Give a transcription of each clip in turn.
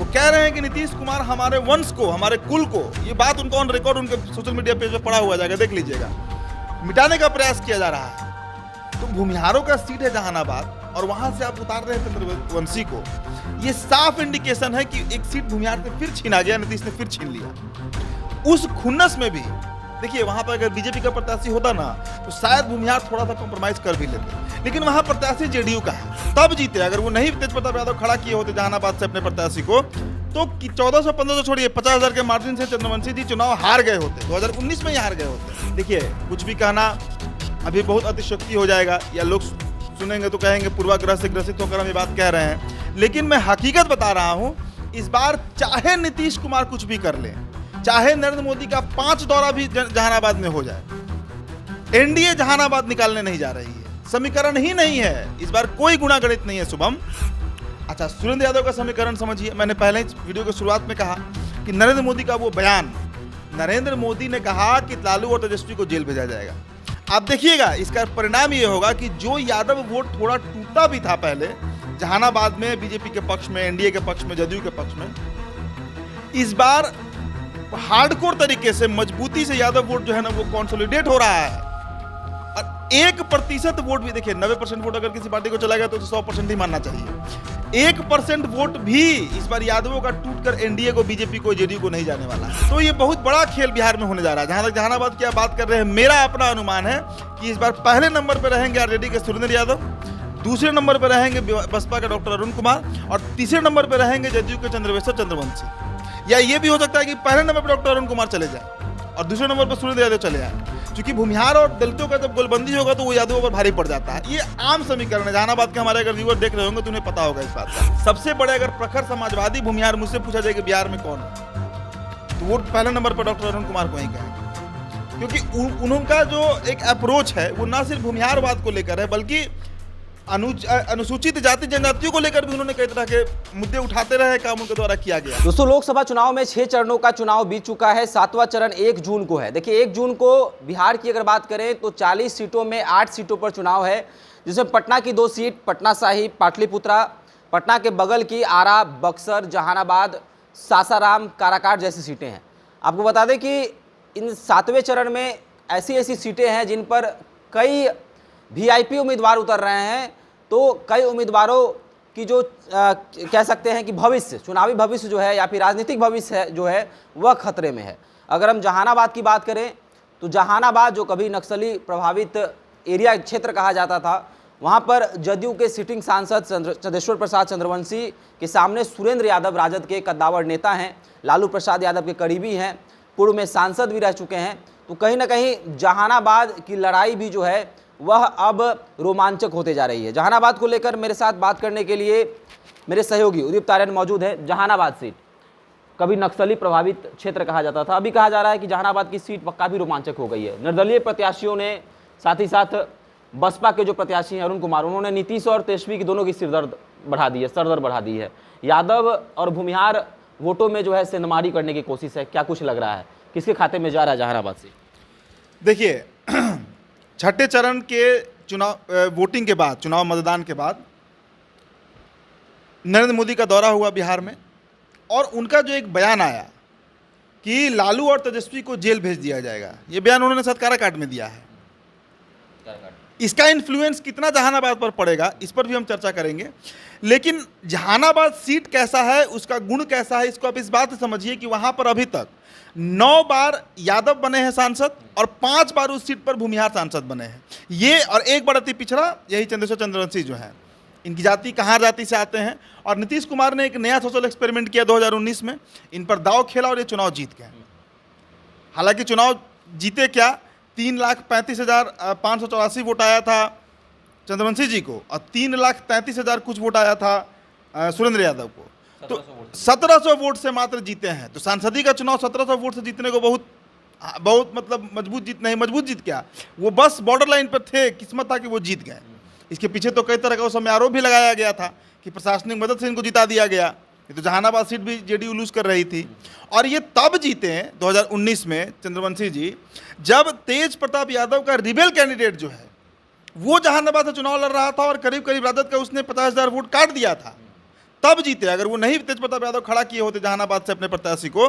वो कह रहे हैं कि नीतीश कुमार हमारे वंश को, हमारे कुल को, ये बात उनको ऑन रिकॉर्ड उनके सोशल मीडिया पेज पर पड़ा हुआ जाएगा, देख लीजिएगा, मिटाने का प्रयास किया जा रहा है। तो भूमिहारों का सीट है जहानाबाद और वहां से आप उतार रहे हैं चंद्रवंशी को, ये साफ इंडिकेशन है कि एक सीट भूमिहार से फिर छीना गया, नीतीश ने फिर छीन लिया। उस खुन्नस में भी देखिए, वहां पर अगर बीजेपी का प्रत्याशी होता ना तो शायद भूमिहार थोड़ा सा कॉम्प्रोमाइज कर भी लेते, लेकिन वहां प्रत्याशी जेडीयू का है, तब जीते। अगर वो नहीं तेज प्रताप यादव खड़ा किए होते जहानाबाद से अपने प्रत्याशी को, तो 1400-1500 छोड़िए 50,000 के मार्जिन से चंद्रवंशी जी चुनाव हार गए होते, 2019 में ही हार गए होते। देखिए, कुछ भी कहना अभी बहुत अतिशयोक्ति हो जाएगा, या लोग सुनेंगे तो कहेंगे पूर्वाग्रह से ग्रसित होकर हम ये बात कह रहे हैं, लेकिन मैं हकीकत बता रहा हूं। इस बार चाहे नीतीश कुमार कुछ भी कर ले, चाहे नरेंद्र मोदी का 5 दौरा भी जहानाबाद में हो जाए, एनडीए जहानाबाद निकालने नहीं जा रही है। समीकरण ही नहीं है इस बार, कोई गुणा गणित नहीं है शुभम। अच्छा, सुरेंद्र यादव का समीकरण समझिए। मैंने पहले ही वीडियो की शुरुआत में कहा कि नरेंद्र मोदी का वो बयान, नरेंद्र मोदी ने कहा कि लालू और तेजस्वी को जेल भेजा जाएगा। आप देखिएगा, इसका परिणाम ये होगा कि जो यादव वोट थोड़ा टूटा भी था पहले जहानाबाद में बीजेपी के पक्ष में, एनडीए के पक्ष में, जदयू के पक्ष में, इस बार हार्डकोर तरीके से मजबूती से यादव वोट जो है ना वो कंसोलिडेट हो रहा है। और 1% वोट भी देखिए, 90% वोट अगर किसी पार्टी को चला गया तो 100% ही मानना चाहिए। 1% वोट भी इस बार यादवों का टूटकर एनडीए को, बीजेपी को, जेडीयू को नहीं जाने वाला है। तो ये बहुत बड़ा खेल बिहार में होने जा रहा है। जहां तक जहानाबाद की आप बात कर रहे हैं, मेरा अपना अनुमान है कि इस बार पहले नंबर पर रहेंगे आरजेडी के सुरेंद्र यादव, दूसरे नंबर पर रहेंगे बसपा के डॉक्टर अरुण कुमार, और तीसरे नंबर पर रहेंगे जदयू के चंद्रवंशी। या ये भी हो सकता है कि पहले नंबर पर डॉक्टर अरुण कुमार चले जाए और दूसरे नंबर पर सुरेंद्र यादव चले आए, क्योंकि भूमिहार और दलितों का जब गोलबंदी होगा तो वो यादवों पर भारी पड़ जाता है। ये आम समीकरण है। जहानाबाद के हमारे अगर व्यूअर देख रहे होंगे तो उन्हें पता होगा इस बात का। सबसे बड़े अगर प्रखर समाजवादी भूमिहार मुझसे पूछा जाए कि बिहार में कौन है, तो वो पहले नंबर पर डॉक्टर अरुण कुमार को ही कहेंगे, क्योंकि उनका जो एक अप्रोच है वो ना सिर्फ भूमिहारवाद को लेकर है, बल्कि अनुसूचित जाति जनजातियों को लेकर भी उन्होंने कई तरह के मुद्दे उठाते रहे, काम उनके द्वारा किया गया। दोस्तों, लोकसभा चुनाव में 6 चरणों का चुनाव बीत चुका है। 7वां चरण 1 जून को है। देखिए, 1 जून को बिहार की अगर बात करें तो 40 सीटों में 8 सीटों पर चुनाव है, जिसमें पटना की 2 सीट, पटना साहिब, पाटलिपुत्रा, पटना के बगल की आरा, बक्सर, जहानाबाद, सासाराम, काराकाट जैसी सीटें हैं। आपको बता दें कि इन 7वें चरण में ऐसी सीटें हैं जिन पर कई वीआईपी उम्मीदवार उतर रहे हैं। तो कई उम्मीदवारों की जो कह सकते हैं कि भविष्य, चुनावी भविष्य जो है या फिर राजनीतिक भविष्य है जो है वह खतरे में है। अगर हम जहानाबाद की बात करें तो जहानाबाद जो कभी नक्सली प्रभावित एरिया क्षेत्र कहा जाता था, वहां पर जदयू के सिटिंग सांसद चंदेश्वर प्रसाद चंद्रवंशी के सामने सुरेंद्र यादव, राजद के कद्दावर नेता हैं, लालू प्रसाद यादव के करीबी हैं, पूर्व में सांसद भी रह चुके हैं। तो कहीं ना कहीं जहानाबाद की लड़ाई भी जो है वह अब रोमांचक होते जा रही है। जहानाबाद को लेकर मेरे साथ बात करने के लिए मेरे सहयोगी उदीप तारियन मौजूद है। जहानाबाद सीट कभी नक्सली प्रभावित क्षेत्र कहा जाता था, अभी कहा जा रहा है कि जहानाबाद की सीट काफ़ी रोमांचक हो गई है। निर्दलीय प्रत्याशियों ने, साथ ही साथ बसपा के जो प्रत्याशी हैं अरुण कुमार, उन्होंने नीतीश और तेजस्वी की दोनों की सरदर्द बढ़ा दी है। यादव और भूमिहार वोटों में जो है सेंधमारी करने की कोशिश है। क्या कुछ लग रहा है, किसके खाते में जा रहा है जहानाबाद सीट? देखिए, छठे चरण के चुनाव वोटिंग के बाद, चुनाव मतदान के बाद नरेंद्र मोदी का दौरा हुआ बिहार में, और उनका जो एक बयान आया कि लालू और तेजस्वी को जेल भेज दिया जाएगा, ये बयान उन्होंने शायद काराकाट में दिया है। इसका इन्फ्लुएंस कितना जहानाबाद पर पड़ेगा, इस पर भी हम चर्चा करेंगे। लेकिन जहानाबाद सीट कैसा है, उसका गुण कैसा है, इसको आप इस बात से समझिए कि वहां पर अभी तक 9 बार यादव बने हैं सांसद और 5 बार उस सीट पर भूमिहार सांसद बने हैं। ये और एक बार अति पिछड़ा यही चंद्रवंशी जो है। इनकी जाति कहार जाति से आते हैं, और नीतीश कुमार ने एक नया सोशल एक्सपेरिमेंट किया 2019 में, इन पर दांव खेला और ये चुनाव जीत गए। हालांकि चुनाव जीते क्या, 3,35,584 वोट आया था चंद्रवंशी जी को और 3,33,000 कुछ वोट आया था सुरेंद्र यादव को। तो 1700 वोट से मात्र जीते हैं। तो सांसदी का चुनाव 1700 वोट से जीतने को बहुत मतलब मजबूत जीत नहीं, मजबूत जीत क्या, वो बस बॉर्डर लाइन पर थे, किस्मत था कि वो जीत गए। इसके पीछे तो कई तरह का उस समय आरोप भी लगाया गया था कि प्रशासनिक मदद से इनको जिता दिया गया। ये तो जहानाबाद सीट भी जेडीयू लूज कर रही थी, और ये तब जीते हैं 2019 में चंद्रवंशी जी, जब तेज प्रताप यादव का रिबेल कैंडिडेट जो है वो जहानाबाद से चुनाव लड़ रहा था और करीब करीब राजद का उसने 50,000 वोट काट दिया था। तब जीते। अगर वो नहीं तेज प्रताप यादव खड़ा किए होते जहानाबाद से अपने प्रत्याशी को,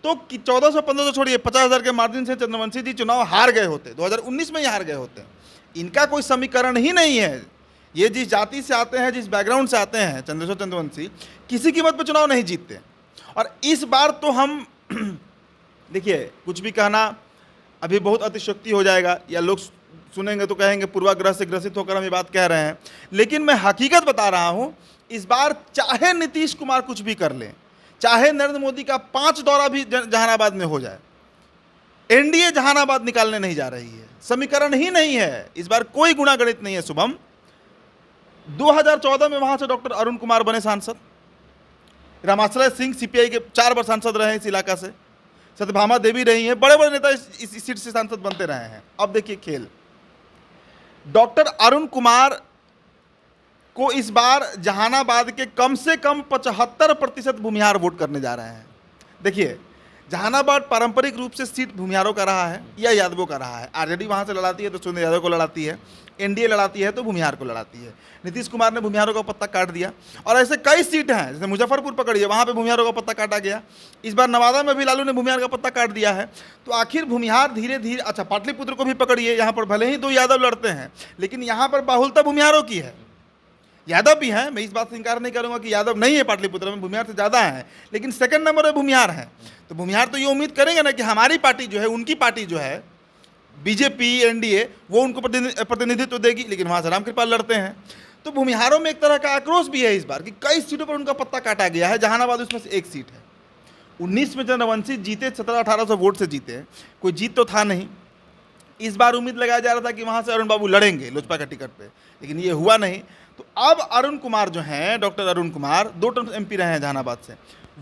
तो 1400-1500 छोड़िए 50,000 के मार्जिन से चंद्रवंशी जी चुनाव हार गए होते, 2019 में ही हार गए होते। इनका कोई समीकरण ही नहीं है। ये जिस जाति से आते हैं, जिस बैकग्राउंड से आते हैं, चंद्रशेखर चंद्रवंशी किसी कीमत पर चुनाव नहीं जीतते। और इस बार तो हम देखिए, कुछ भी कहना अभी बहुत अतिशयोक्ति हो जाएगा, या लोग सुनेंगे तो कहेंगे पूर्वाग्रह से ग्रसित होकर हम ये बात कह रहे हैं, लेकिन मैं हकीकत बता रहा हूं। इस बार चाहे नीतीश कुमार कुछ भी कर लें, चाहे नरेंद्र मोदी का 5 दौरा भी जहानाबाद में हो जाए, एनडीए जहानाबाद निकालने नहीं जा रही है। समीकरण ही नहीं है। इस बार कोई गुणागणित नहीं है। शुभम, 2014 में वहां से डॉक्टर अरुण कुमार बने सांसद, रामाश्रय सिंह सीपीआई के 4 बार सांसद रहे इस इलाका से, सत्यभामा देवी रही हैं, बड़े बड़े नेता इस सीट से सांसद बनते रहे हैं। अब देखिए खेल, डॉक्टर अरुण कुमार को इस बार जहानाबाद के कम से कम 75% भूमिहार वोट करने जा रहे हैं। देखिए, जहानाबाद पारंपरिक रूप से सीट भूमिहारों का रहा है या यादवों का रहा है। आरजेडी वहां से लड़ाती है तो सुरेंद्र यादव को लड़ाती है, एनडीए लड़ाती है तो भूमिहार को लड़ाती है। नीतीश कुमार ने भूमिहारों का पत्ता काट दिया, और ऐसे कई सीट हैं, जैसे मुजफ्फरपुर पकड़िए, वहां पे भूमिहारों का पत्ता काटा गया। इस बार नवादा में भी लालू ने भूमिहार का पत्ता काट दिया है। तो आखिर भूमिहार धीरे धीरे, अच्छा पाटलिपुत्र को भी पकड़िए, यहाँ पर भले ही 2 यादव लड़ते हैं, लेकिन यहाँ पर बाहुलता भूमिहारों की है। यादव भी हैं, मैं इस बात से इनकार नहीं करूंगा कि यादव नहीं है पाटलिपुत्र में, भूमिहार से ज़्यादा हैं, लेकिन सेकंड नंबर पर भूमिहार हैं। तो भूमिहार तो ये उम्मीद करेंगे ना कि हमारी पार्टी जो है, उनकी पार्टी जो है बीजेपी एनडीए, वो उनको प्रतिनिधित्व देगी, लेकिन वहाँ से रामकृपाल लड़ते हैं। तो भूमिहारों में एक तरह का आक्रोश भी है इस बार कि कई सीटों पर उनका पत्ता काटा गया है। जहानाबाद उसमें से एक सीट है। 19 में चंद्रवंशी जीते, 1700-1800 वोट से जीते, कोई जीत तो था नहीं। इस बार उम्मीद लगाया जा रहा था कि वहाँ से अरुण बाबू लड़ेंगे लोजपा का टिकट पे, लेकिन ये हुआ नहीं। तो अब अरुण कुमार जो हैं, doctor Arun Kumar 2 term MP रहे हैं जहानाबाद से,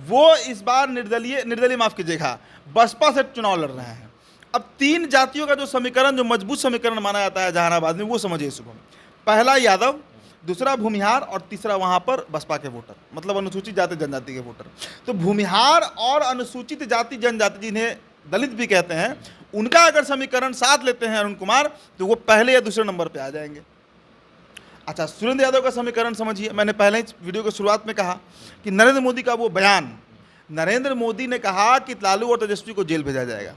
वो इस बार निर्दलीय माफ कीजिएगा, बसपा से चुनाव लड़ रहे हैं। अब 3 जातियों का जो समीकरण, जो मजबूत समीकरण माना जाता है जहानाबाद में, वो समझिए शुभम। पहला यादव, दूसरा भूमिहार, और तीसरा वहाँ पर बसपा के वोटर, मतलब अनुसूचित जाति जनजाति के वोटर। तो भूमिहार और अनुसूचित जाति जनजाति, जिन्हें दलित भी कहते हैं, उनका अगर समीकरण साथ लेते हैं अरुण कुमार, तो वो पहले या दूसरे नंबर पर आ जाएंगे। अच्छा, सुरेंद्र यादव का समीकरण समझिए। मैंने पहले ही वीडियो की शुरुआत में कहा कि नरेंद्र मोदी का वो बयान, नरेंद्र मोदी ने कहा कि लालू और तेजस्वी को जेल भेजा जाएगा।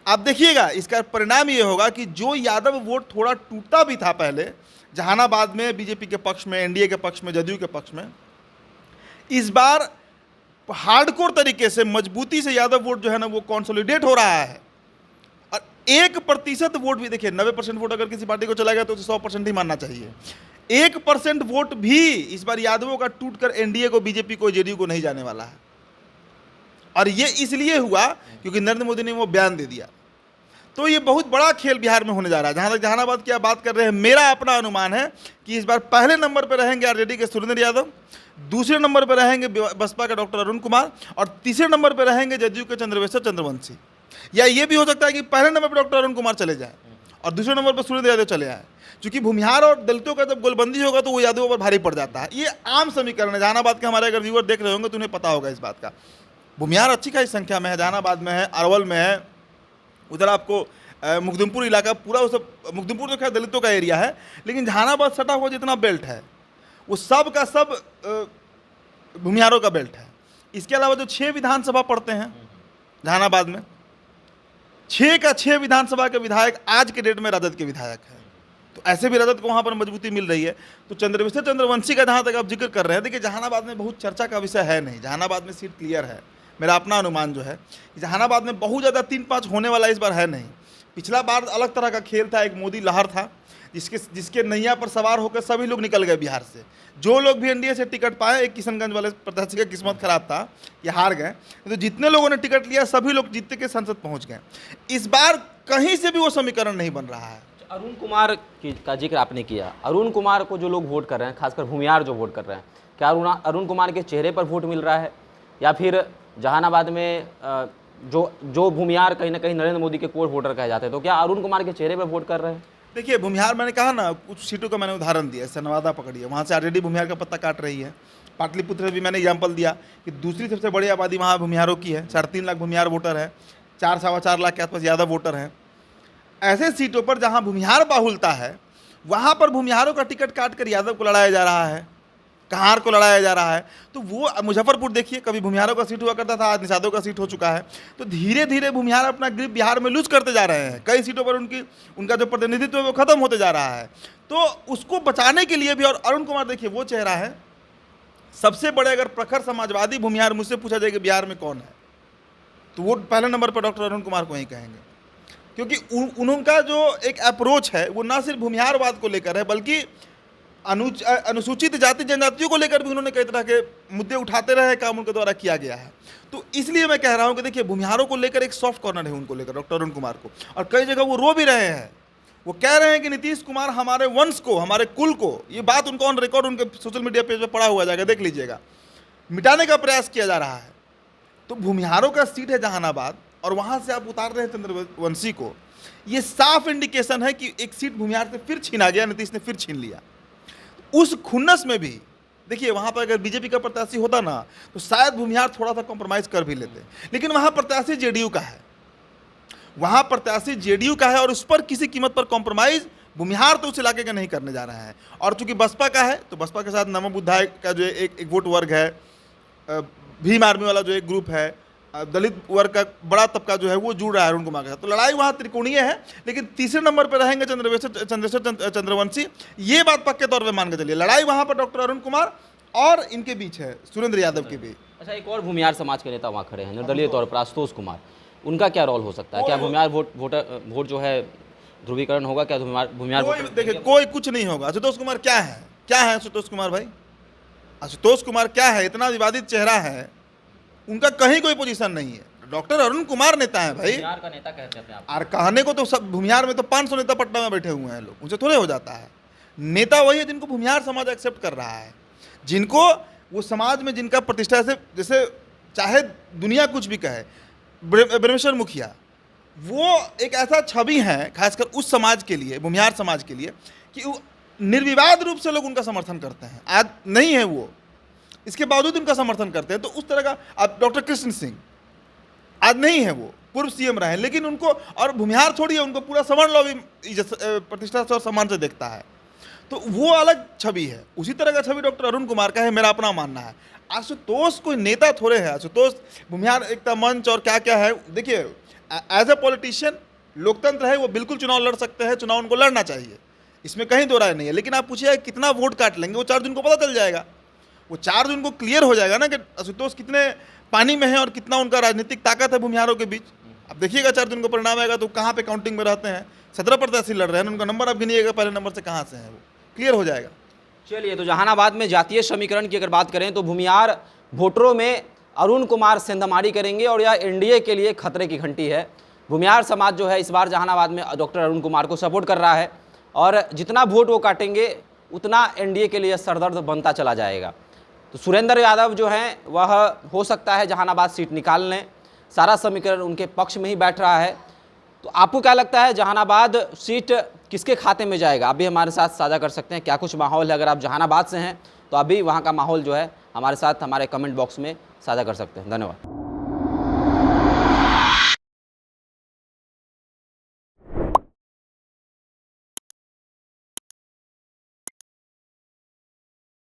आप देखिएगा, इसका परिणाम ये होगा कि जो यादव वोट थोड़ा टूटता भी था पहले जहानाबाद में बीजेपी के पक्ष में, एनडीए के पक्ष में, जदयू के पक्ष में, इस बार हार्डकोर तरीके से मजबूती से यादव वोट जो है ना वो कंसोलिडेट हो रहा है। और 1% वोट भी, देखिए 90% वोट अगर किसी पार्टी को चला गया तो 100% ही मानना चाहिए। 1% वोट भी इस बार यादवों का टूटकर एनडीए को, बीजेपी को, जेडीयू को नहीं जाने वाला है। और ये इसलिए हुआ क्योंकि नरेंद्र मोदी ने वो बयान दे दिया। तो ये बहुत बड़ा खेल बिहार में होने जा रहा है। जहाँ तक जहानाबाद की आप बात कर रहे हैं, मेरा अपना अनुमान है कि इस बार पहले नंबर पर रहेंगे आरजेडी के सुरेंद्र यादव, दूसरे नंबर पर रहेंगे बसपा का डॉक्टर अरुण कुमार, और तीसरे नंबर पर रहेंगे जदयू के चंद्रवंशी। या ये भी हो सकता है कि पहले नंबर पर डॉक्टर अरुण कुमार चले जाए और दूसरे नंबर पर सुरेंद्र यादव चले आए, क्योंकि भूमिहार और दलितों का जब गोलबंदी होगा तो वो यादवों पर भारी पड़ जाता है। ये आम समीकरण है। जहानाबाद के हमारे अगर व्यूअर देख रहे होंगे तो उन्हें पता होगा इस बात का। भूमिहार अच्छी खासी संख्या में है, जहानाबाद में है, अरवल में है, उधर आपको मुकदुमपुर इलाका पूरा, वो सब मुकदुमपुर तो खैर दलितों का एरिया है, लेकिन जहानाबाद सटा हुआ जितना बेल्ट है वो सब का सब भूमिहारों का बेल्ट है। इसके अलावा जो 6 विधानसभा पड़ते हैं जहानाबाद में, 6 का 6 विधानसभा के विधायक आज के डेट में राजद के विधायक हैं। तो ऐसे भी राजद को वहाँ पर मजबूती मिल रही है। तो चंद्रवंशी का जहाँ तक आप जिक्र कर रहे हैं, देखिए जहानाबाद में बहुत चर्चा का विषय है नहीं, जहानाबाद में सीट क्लियर है। मेरा अपना अनुमान जो है जहानाबाद में बहुत ज़्यादा 3-5 होने वाला इस बार है नहीं। पिछला बार अलग तरह का खेल था, एक मोदी लहर था जिसके नैया पर सवार होकर सभी लोग निकल गए बिहार से। जो लोग भी एनडीए से टिकट पाए, एक किशनगंज वाले प्रत्याशी का किस्मत खराब था, ये हार गए। तो जितने लोगों ने टिकट लिया सभी लोग जीतते के संसद पहुंच गए। इस बार कहीं से भी वो समीकरण नहीं बन रहा है। अरुण कुमार का जिक्र आपने किया, अरुण कुमार को जो लोग वोट कर रहे हैं, खासकर भूमिहार जो वोट कर रहे हैं, क्या अरुण कुमार के चेहरे पर वोट मिल रहा है, या फिर जहानाबाद में जो भूमिहार कहीं ना कहीं नरेंद्र मोदी के कोर वोटर कहे जाते हैं, तो क्या अरुण कुमार के चेहरे पर वोट कर रहे हैं? देखिए भूमिहार, मैंने कहा ना, कुछ सीटों का मैंने उदाहरण दिया, जैसे नवादा पकड़िए, वहाँ से आरजेडी भूमिहार का पत्ता काट रही है। पाटलिपुत्र भी मैंने एग्जाम्पल दिया कि दूसरी सबसे बड़ी आबादी वहाँ भूमिहारों की है, 3.5 लाख भूमिहार वोटर है, 4-4.25 लाख के आसपास यादव वोटर हैं। ऐसे सीटों पर जहाँ भूमिहार बाहुलता है, वहाँ पर भूमिहारों का टिकट काट कर यादव को लड़ाया जा रहा है। कहार को लड़ाया जा रहा है। तो वो मुजफ्फरपुर देखिए, कभी भूमिहारों का सीट हुआ करता था, आज निषादों का सीट हो चुका है। तो धीरे धीरे भूमिहार अपना ग्रिप बिहार में लूज करते जा रहे हैं। कई सीटों पर उनका जो प्रतिनिधित्व है वो खत्म होते जा रहा है। तो उसको बचाने के लिए भी, और अरुण कुमार देखिए वो चेहरा है सबसे बड़े, अगर प्रखर समाजवादी भूमिहार मुझसे पूछा जाए कि बिहार में कौन है, तो वो पहले नंबर पर डॉक्टर अरुण कुमार को ही कहेंगे, क्योंकि उनका जो एक अप्रोच है वो ना सिर्फ भूमिहारवाद को लेकर है, बल्कि अनुसूचित जाति जनजातियों को लेकर भी उन्होंने कई तरह के मुद्दे उठाते रहे, काम उनके द्वारा किया गया है। तो इसलिए मैं कह रहा हूं कि देखिए भूमिहारों को लेकर एक सॉफ्ट कॉर्नर है उनको लेकर, डॉक्टर अरुण कुमार को, और कई जगह वो रो भी रहे हैं। वो कह रहे हैं कि नीतीश कुमार हमारे वंश को, हमारे कुल को, ये बात उनको ऑन रिकॉर्ड उनके सोशल मीडिया पेज पर पड़ा हुआ जाएगा, देख लीजिएगा, मिटाने का प्रयास किया जा रहा है। तो भूमिहारों का सीट है जहानाबाद, और वहां से आप उतार रहे हैं चंद्रवंशी को, ये साफ इंडिकेशन है कि एक सीट भूमिहार से फिर छीना गया, नीतीश ने फिर छीन लिया। उस खुन्नस में भी देखिए, वहां पर अगर बीजेपी का प्रत्याशी होता ना, तो शायद भूमिहार थोड़ा सा कॉम्प्रोमाइज कर भी लेते, लेकिन वहां प्रत्याशी जेडीयू का है, वहां प्रत्याशी जेडीयू का है, और उस पर किसी कीमत पर कॉम्प्रोमाइज भूमिहार तो उस इलाके का नहीं करने जा रहा है। और चूंकि बसपा का है, तो बसपा के साथ नमो बुद्धाय का जो एक वोट वर्ग है, भीम आर्मी वाला जो एक ग्रुप है, दलित वर्ग का बड़ा तबका जो है वो जुड़ रहा है अरुण कुमार के साथ। तो लड़ाई वहाँ त्रिकोणीय है, लेकिन तीसरे नंबर पर रहेंगे चंद्रशेखर चंद्रवंशी, ये बात पक्के तौर पे मान के चलिए। लड़ाई वहाँ पर डॉक्टर अरुण कुमार और इनके बीच है, सुरेंद्र यादव के बीच। अच्छा, एक और भूमिहार समाज के नेता वहाँ खड़े हैं, निर्दलीय तौर पर आशुतोष कुमार, उनका क्या रोल हो सकता है? क्या भूमिहार वोट जो है ध्रुवीकरण होगा? क्या भूमिहार देखिए कोई कुछ नहीं होगा। आशुतोष कुमार क्या है आशुतोष कुमार भाई? आशुतोष कुमार क्या है? इतना विवादित चेहरा है, उनका कहीं कोई पोजीशन नहीं है। डॉक्टर अरुण कुमार नेता है भाई, भूमिहार का नेता कहते हैं आप। और कहने को तो सब भूमिहार में तो 500 नेता पटना में बैठे हुए हैं लोग, उनसे थोड़े हो जाता है। नेता वही है जिनको भूमिहार समाज एक्सेप्ट कर रहा है, जिनको वो समाज में जिनका प्रतिष्ठा से, जैसे चाहे दुनिया कुछ भी कहे, ब्रह्मेश्वर मुखिया वो एक ऐसा छवि है खासकर उस समाज के लिए, भूमिहार समाज के लिए, कि निर्विवाद रूप से लोग उनका समर्थन करते हैं। आज नहीं है वो, इसके बावजूद उनका समर्थन करते हैं। तो उस तरह का, अब डॉक्टर कृष्ण सिंह आज नहीं है, वो पूर्व सीएम रहे, लेकिन उनको, और भूमिहार छोड़िए, उनको पूरा सवर्ण लॉबी प्रतिष्ठा से और सम्मान से देखता है, तो वो अलग छवि है। उसी तरह का छवि डॉक्टर अरुण कुमार का है, मेरा अपना मानना है। आशुतोष कोई नेता थोड़े है, आशुतोष भूमिहार एकता मंच और क्या क्या है। देखिए एज ए पॉलिटिशियन, लोकतंत्र है, वो बिल्कुल चुनाव लड़ सकते हैं, चुनाव उनको लड़ना चाहिए, इसमें कहीं दो राय नहीं है। लेकिन आप पूछिए कितना वोट काट लेंगे, वो 4 जून को पता चल जाएगा। वो 4 जून को क्लियर हो जाएगा ना कि आशुतोष कितने पानी में है और कितना उनका राजनीतिक ताकत है भूमिहारों के बीच। अब देखिएगा 4 जून को परिणाम आएगा तो कहाँ पे काउंटिंग में रहते हैं। 17 प्रत्याशी लड़ रहे हैं, उनका नंबर अब गिनिएगा पहले नंबर से कहाँ से है, वो क्लियर हो जाएगा। चलिए, तो जहानाबाद में जातीय समीकरण की अगर बात करें तो भूमिहार वोटरों में अरुण कुमार सेंधमारी करेंगे, और यह एनडीए के लिए खतरे की घंटी है। भूमिहार समाज जो है इस बार जहानाबाद में डॉक्टर अरुण कुमार को सपोर्ट कर रहा है, और जितना वोट वो काटेंगे उतना एनडीए के लिए सरदर्द बनता चला जाएगा। तो सुरेंद्र यादव जो हैं वह हो सकता है जहानाबाद सीट निकाल लें, सारा समीकरण उनके पक्ष में ही बैठ रहा है। तो आपको क्या लगता है जहानाबाद सीट किसके खाते में जाएगा? आप भी हमारे साथ साझा कर सकते हैं, क्या कुछ माहौल है? अगर आप जहानाबाद से हैं तो अभी वहाँ का माहौल जो है हमारे साथ हमारे कमेंट बॉक्स में साझा कर सकते हैं। धन्यवाद।